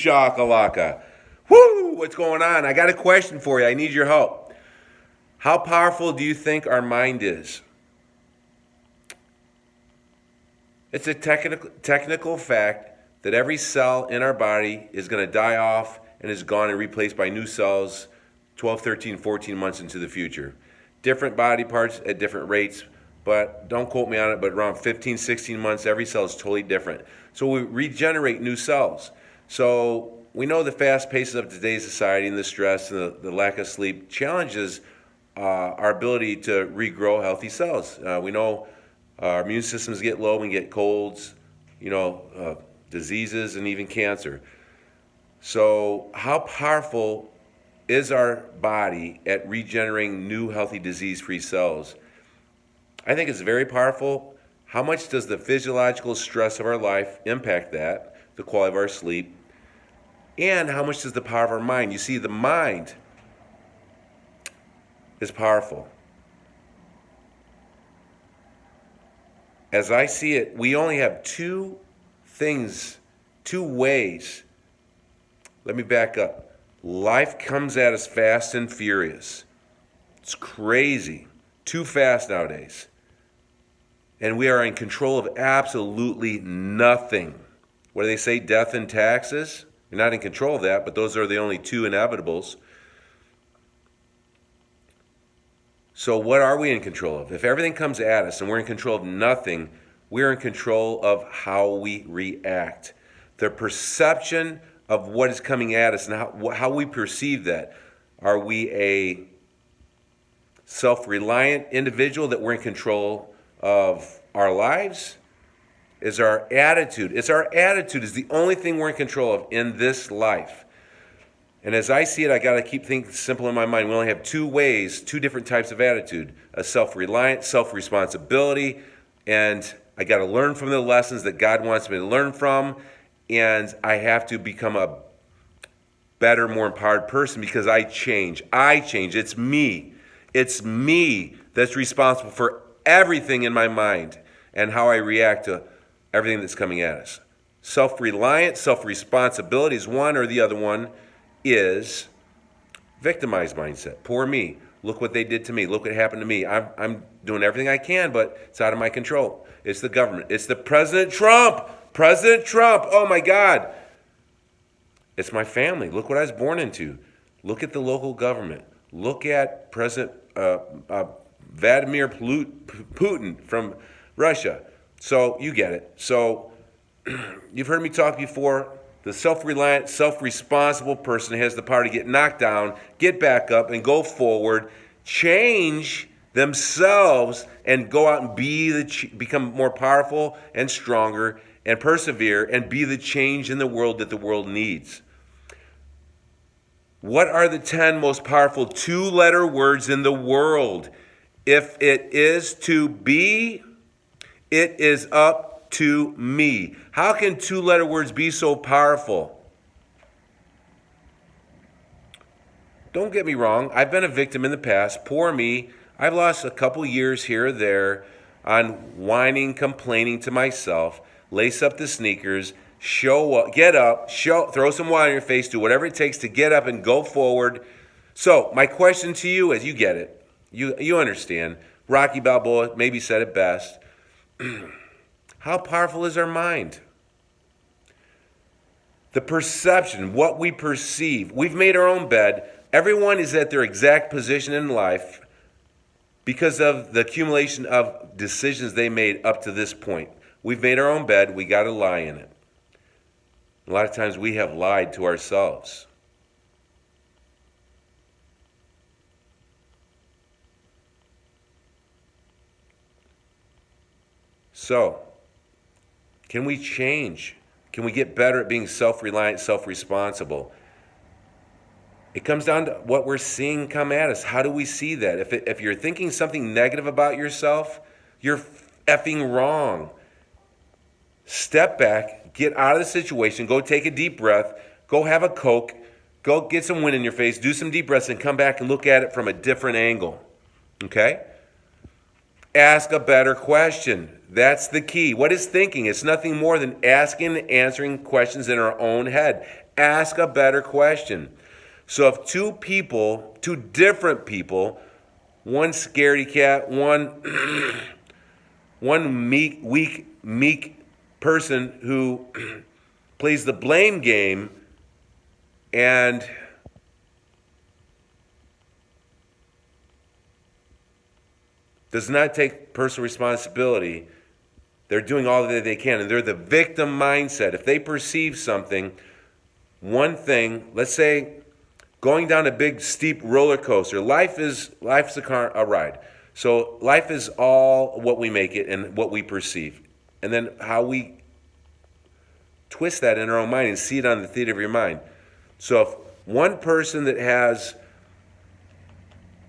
shakalaka. Woo! What's going on? I got a question for you. I need your help. How powerful do you think our mind is? It's a technical fact that every cell in our body is going to die off and is gone and replaced by new cells 12, 13, 14 months into the future. Different body parts at different rates, but don't quote me on it, but around 15, 16 months, every cell is totally different. So we regenerate new cells. So we know the fast pace of today's society and the stress and the lack of sleep challenges our ability to regrow healthy cells. We know our immune systems get low, we get colds, diseases, and even cancer. So how powerful is our body at regenerating new, healthy, disease-free cells? I think it's very powerful. How much does the physiological stress of our life impact that, the quality of our sleep? And how much does the power of our mind? You see, the mind is powerful. As I see it, we only have two ways. Let me back up. Life comes at us fast and furious. It's crazy. Too fast nowadays. And we are in control of absolutely nothing. What do they say? Death and taxes? You're not in control of that, but those are the only two inevitables. So what are we in control of? If everything comes at us and we're in control of nothing, we're in control of how we react. The perception of what is coming at us and how we perceive that. Are we a self-reliant individual that we're in control of our lives? Is our attitude. It's our attitude is the only thing we're in control of in this life. And as I see it, I got to keep things simple in my mind. We only have two different types of attitude. A self-reliant, self-responsibility, and I got to learn from the lessons that God wants me to learn from, and I have to become a better, more empowered person because I change. It's me. It's me that's responsible for everything in my mind and how I react to everything that's coming at us. Self-reliant, self-responsibility is one, or the other one is victimized mindset. Poor me. Look what they did to me. Look what happened to me. I'm doing everything I can, but it's out of my control. It's the government. It's the President Trump. President Trump. Oh my God. It's my family. Look what I was born into. Look at the local government. Look at President Vladimir Putin from Russia. So you get it. So you've heard me talk before. The self-reliant, self-responsible person has the power to get knocked down, get back up, and go forward, change themselves, and go out and become more powerful and stronger, and persevere, and be the change in the world that the world needs. What are the 10 most powerful two-letter words in the world? If it is to be, it is up to me. How can two-letter words be so powerful? Don't get me wrong. I've been a victim in the past. Poor me. I've lost a couple years here or there on whining, complaining to myself. Lace up the sneakers. Show up. Get up. Throw some water in your face. Do whatever it takes to get up and go forward. So my question to you is, you get it. You understand. Rocky Balboa maybe said it best. How powerful is our mind? The perception, what we perceive. We've made our own bed. Everyone is at their exact position in life because of the accumulation of decisions they made up to this point. We've made our own bed. We got to lie in it. A lot of times we have lied to ourselves. So, can we change? Can we get better at being self-reliant, self-responsible? It comes down to what we're seeing come at us. How do we see that? If you're thinking something negative about yourself, you're effing wrong. Step back, get out of the situation, go take a deep breath, go have a Coke, go get some wind in your face, do some deep breaths, and come back and look at it from a different angle. Okay? Ask a better question. That's the key. What is thinking? It's nothing more than asking and answering questions in our own head. Ask a better question. So if two different people, one scaredy cat, one meek person who plays the blame game and does not take personal responsibility, they're doing all that they can, and they're the victim mindset. If they perceive something, one thing, let's say going down a big steep roller coaster. Life's a ride. So life is all what we make it and what we perceive. And then how we twist that in our own mind and see it on the theater of your mind. So if one person that has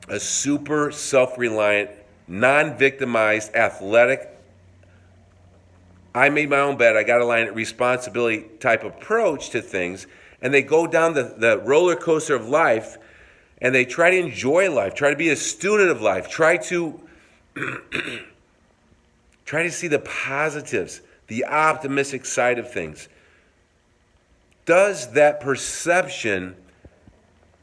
a super self-reliant, non-victimized, athletic, I made my own bed, I got to line it, responsibility type approach to things, and they go down the roller coaster of life, and they try to enjoy life, try to be a student of life, try to see the positives, the optimistic side of things. Does that perception,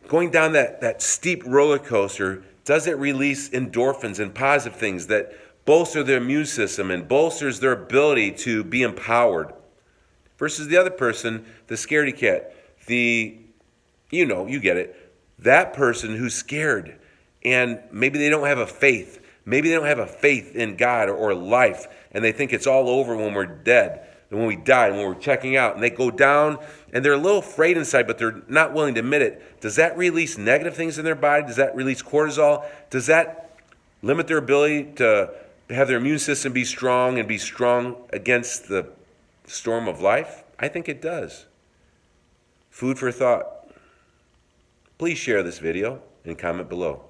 going down that steep roller coaster, does it release endorphins and positive things that bolster their immune system and bolsters their ability to be empowered? Versus the other person, the scaredy cat, you get it, that person who's scared and maybe they don't have a faith. Maybe they don't have a faith in God or life, and they think it's all over when we're dead and when we die and when we're checking out. And they go down and they're a little afraid inside, but they're not willing to admit it. Does that release negative things in their body? Does that release cortisol? Does that limit their ability to have their immune system be strong and be strong against the storm of life? I think it does. Food for thought. Please share this video and comment below.